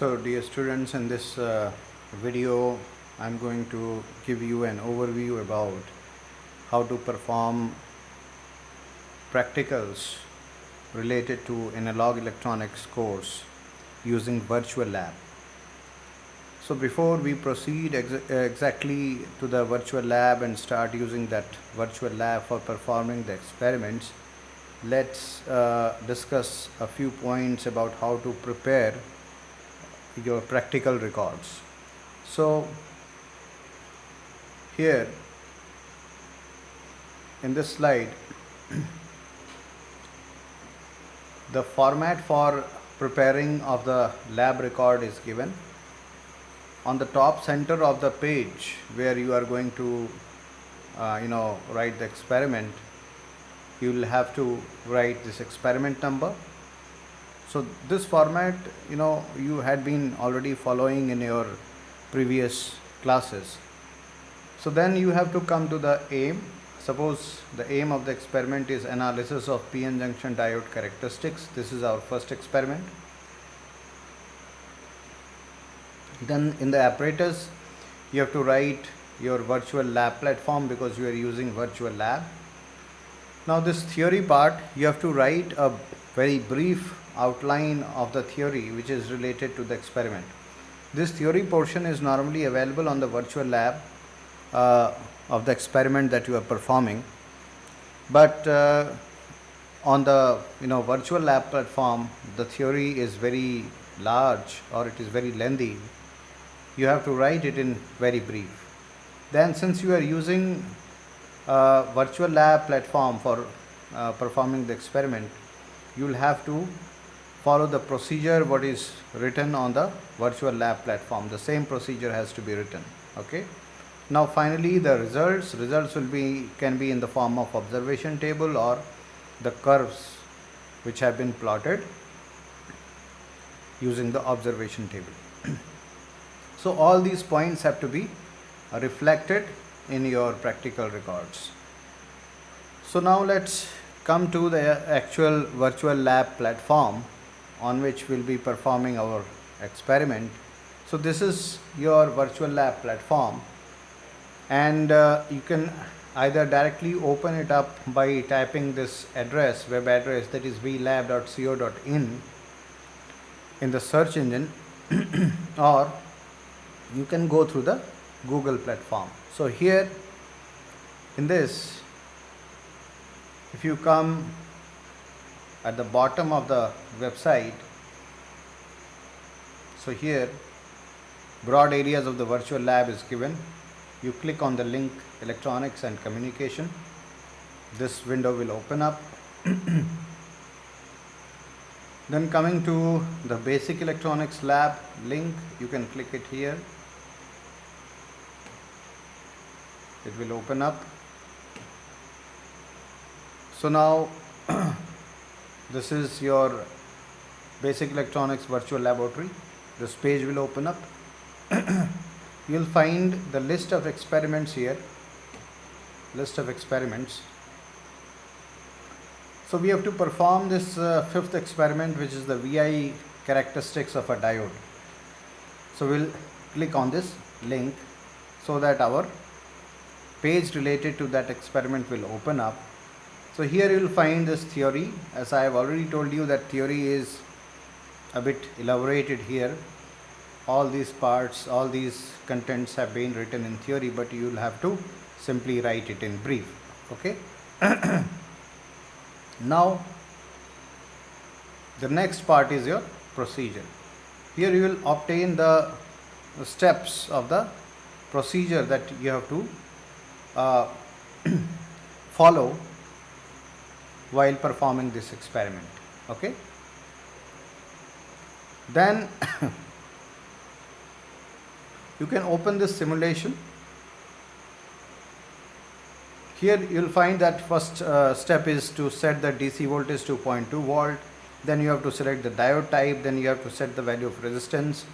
So dear students, in this video I'm going to give you an overview about how to perform practicals related to analog electronics course using virtual lab. So before we proceed exactly to the virtual lab and start using that virtual lab for performing the experiments, let's discuss a few points about how to prepare your practical records. So here in this slide the format for preparing of the lab record is given. On the top center of the page where you are going to write the experiment, you will have to write this experiment number. So this format you had been already following in your previous classes. So then you have to come to the aim. Suppose the aim of the experiment is analysis of PN junction diode characteristics. This is our first experiment. Then in the apparatus you have to write your virtual lab platform because you are using virtual lab. Now this theory part, you have to write a very brief outline of the theory which is related to the experiment. This theory portion is normally available on the virtual lab of the experiment that you are performing, but on the virtual lab platform the theory is very large or it is very lengthy. You have to write it in very brief. Then since you are using virtual lab platform for performing the experiment, you will have to follow the procedure what is written on the virtual lab platform. The same procedure has to be written. Okay. Now finally the results can be in the form of observation table or the curves which have been plotted using the observation table. So all these points have to be reflected in your practical records. So now let's come to the actual virtual lab platform on which we'll be performing our experiment. So this is your virtual lab platform, and you can either directly open it up by typing this address, web address, that is vlab.co.in in the search engine or you can go through the Google platform. So here in this, if you come at the bottom of the website, so here broad areas of the virtual lab is given. You click on the link electronics and communication. This window will open up. Then coming to the basic electronics lab link, you can click it here. It will open up. So now this is your basic electronics virtual laboratory. This page will open up. You will find the list of experiments here. List of experiments. So we have to perform this fifth experiment, which is the VI characteristics of a diode. So we'll click on this link so that our page related to that experiment will open up. So here you will find this theory. As I have already told you, that theory is a bit elaborated here. All these parts, all these contents have been written in theory, but you will have to simply write it in brief. Okay. Now the next part is your procedure. Here you will obtain the steps of the procedure that you have to follow while performing this experiment. Okay. Then you can open this simulation. Here you will find that first step is to set the DC voltage to 0.2 volt. Then you have to select the diode type. Then you have to set the value of resistance.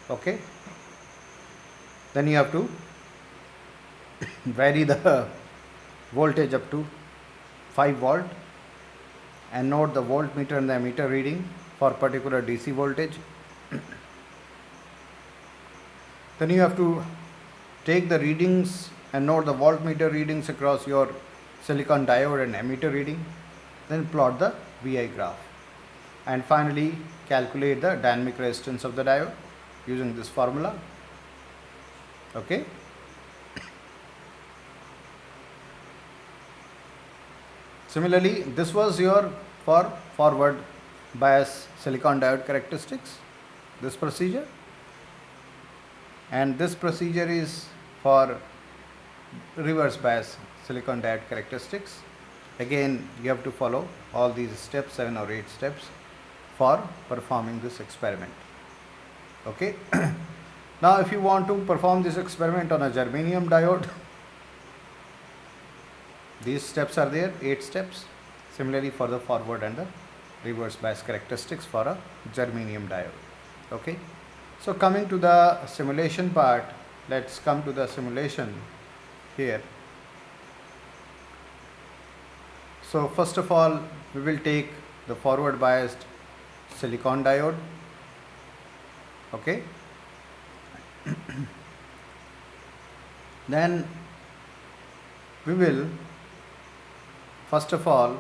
Okay. Then you have to vary the voltage up to 5 volt and note the voltmeter and the ammeter reading for particular DC voltage. Then you have to take the readings and note the voltmeter readings across your silicon diode and emitter reading. Then plot the VI graph. And finally calculate the dynamic resistance of the diode using this formula. Okay. Similarly, this was your for forward bias silicon diode characteristics, this procedure, and this procedure is for reverse bias silicon diode characteristics. Again, you have to follow all these steps, 7 or 8 steps, for performing this experiment. Okay. Now if you want to perform this experiment on a germanium diode, these steps are there, 8 steps. Similarly for the forward and the reverse bias characteristics for a germanium diode. Okay. So coming to the simulation part, let's come to the simulation here. So first of all, we will take the forward biased silicon diode. Okay. Then we will first of all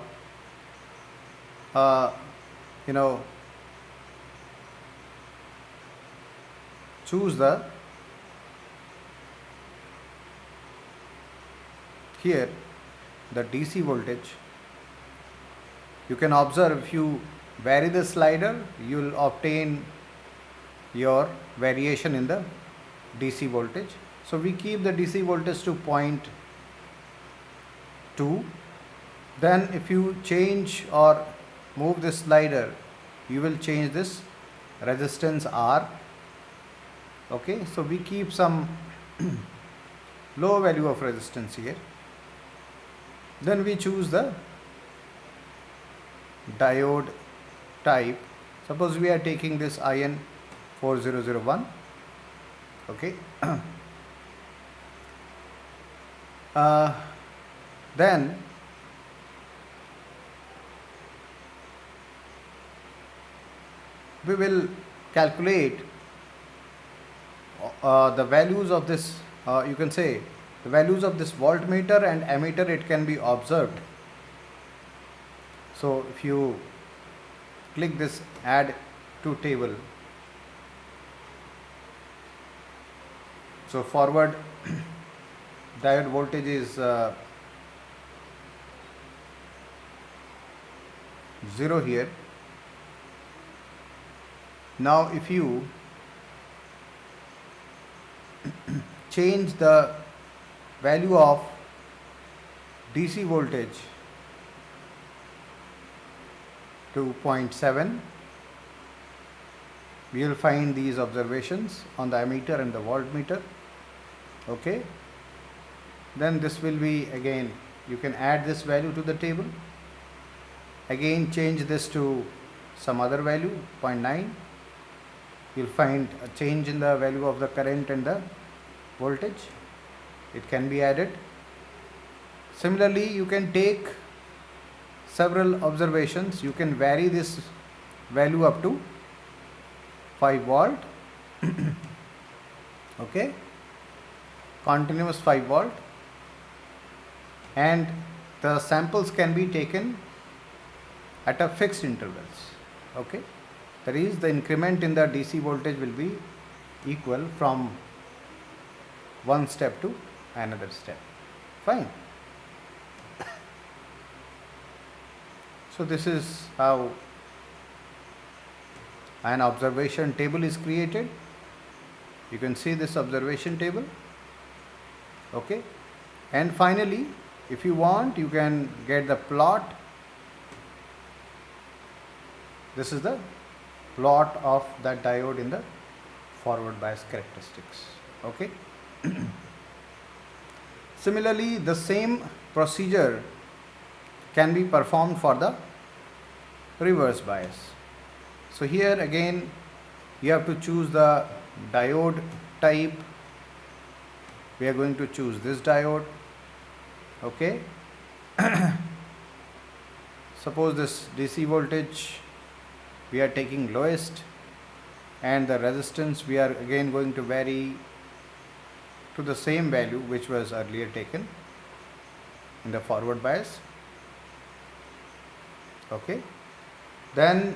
choose the here the DC voltage. You can observe, if you vary the slider, you will obtain your variation in the DC voltage. So we keep the DC voltage to 0.2. Then if you change or move this slider, you will change this resistance R. Okay, so we keep some low value of resistance here. Then we choose the diode type. Suppose we are taking this IN 4001. Okay. Then we will calculate the values of this, you can say the values of this voltmeter and ammeter, it can be observed. So if you click this add to table, so forward diode voltage is 0 here. Now if you change the value of DC voltage to 0.7, we will find these observations on the ammeter and the voltmeter. Okay. Then this will be, again, you can add this value to the table. Again change this to some other value, 0.9. You'll find a change in the value of the current and the voltage. It can be added. Similarly, you can take several observations. You can vary this value up to 5 volt. Okay, continuous 5 volt, and the samples can be taken at a fixed intervals. Okay, that is, the increment in the DC voltage will be equal from one step to another step. Fine. So this is how an observation table is created. You can see this observation table. Okay, and finally, if you want, you can get the plot. This is the plot of that diode in the forward bias characteristics. Okay. Similarly, the same procedure can be performed for the reverse bias. So here again you have to choose the diode type. We are going to choose this diode. Okay. Suppose this DC voltage we are taking lowest, and the resistance we are again going to vary to the same value which was earlier taken in the forward bias. Okay, then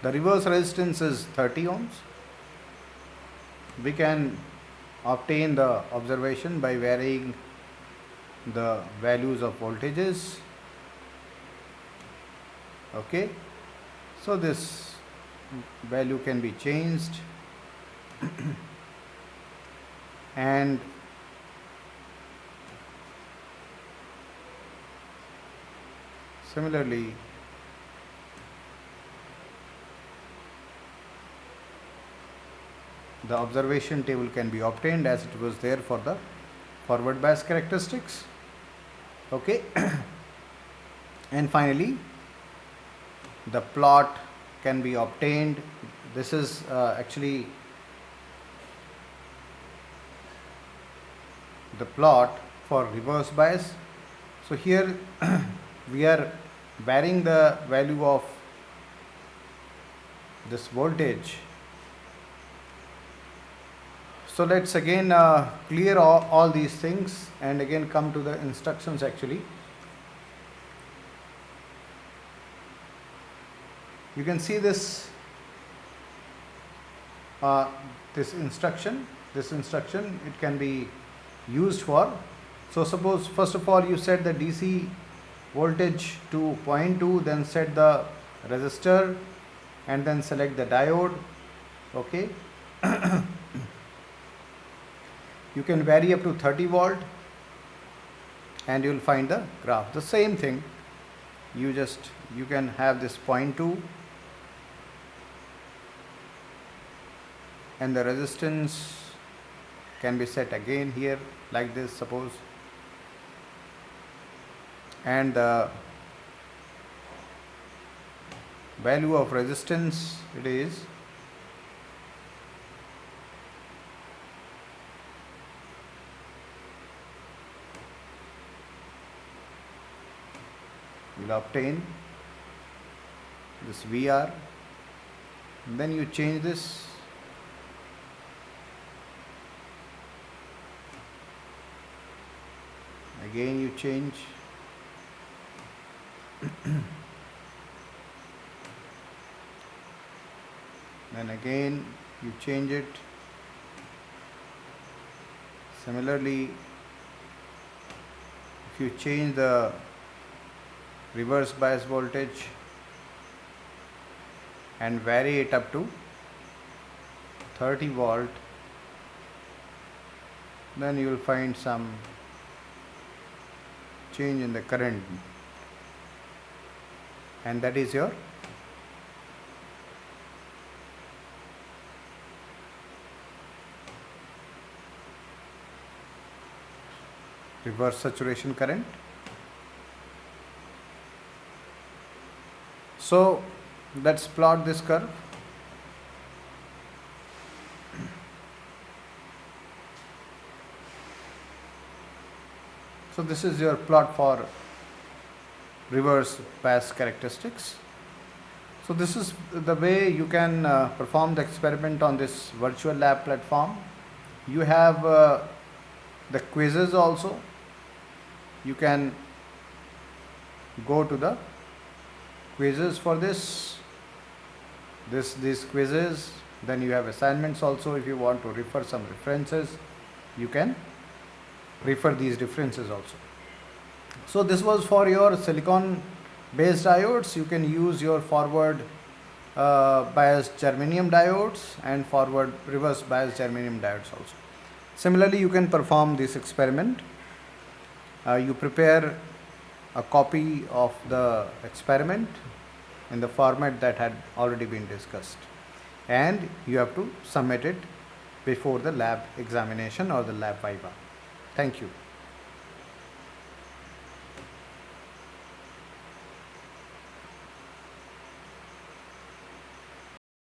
the reverse resistance is 30 ohms. We can obtain the observation by varying the values of voltages. Okay, so this value can be changed and similarly the observation table can be obtained as it was there for the forward bias characteristics. Okay, and finally the plot can be obtained. This is actually the plot for reverse bias. So here we are varying the value of this voltage. So let's again clear all these things and again come to the instructions actually. You can see this this instruction it can be used for. So suppose first of all you set the DC voltage to 0.2, then set the resistor and then select the diode. Okay. You can vary up to 30 volt and you will find the graph. The same thing, you can have this 0.2 and the resistance can be set again here like this suppose, and the value of resistance it is you will obtain this VR, and then you change this again, you change then again you change it. Similarly, if you change the reverse bias voltage and vary it up to 30 volt, then you will find some change in the current, and that is your reverse saturation current. So let's plot this curve. So this is your plot for reverse bias characteristics. So this is the way you can perform the experiment on this virtual lab platform. You have the quizzes also. You can go to the quizzes for these quizzes. Then you have assignments also. If you want to refer some references, you can refer these references also. So this was for your silicon based diodes. You can use your forward biased germanium diodes and forward reverse biased germanium diodes also. Similarly, you can perform this experiment. You prepare a copy of the experiment in the format that had already been discussed, and you have to submit it before the lab examination or the lab viva. Thank you.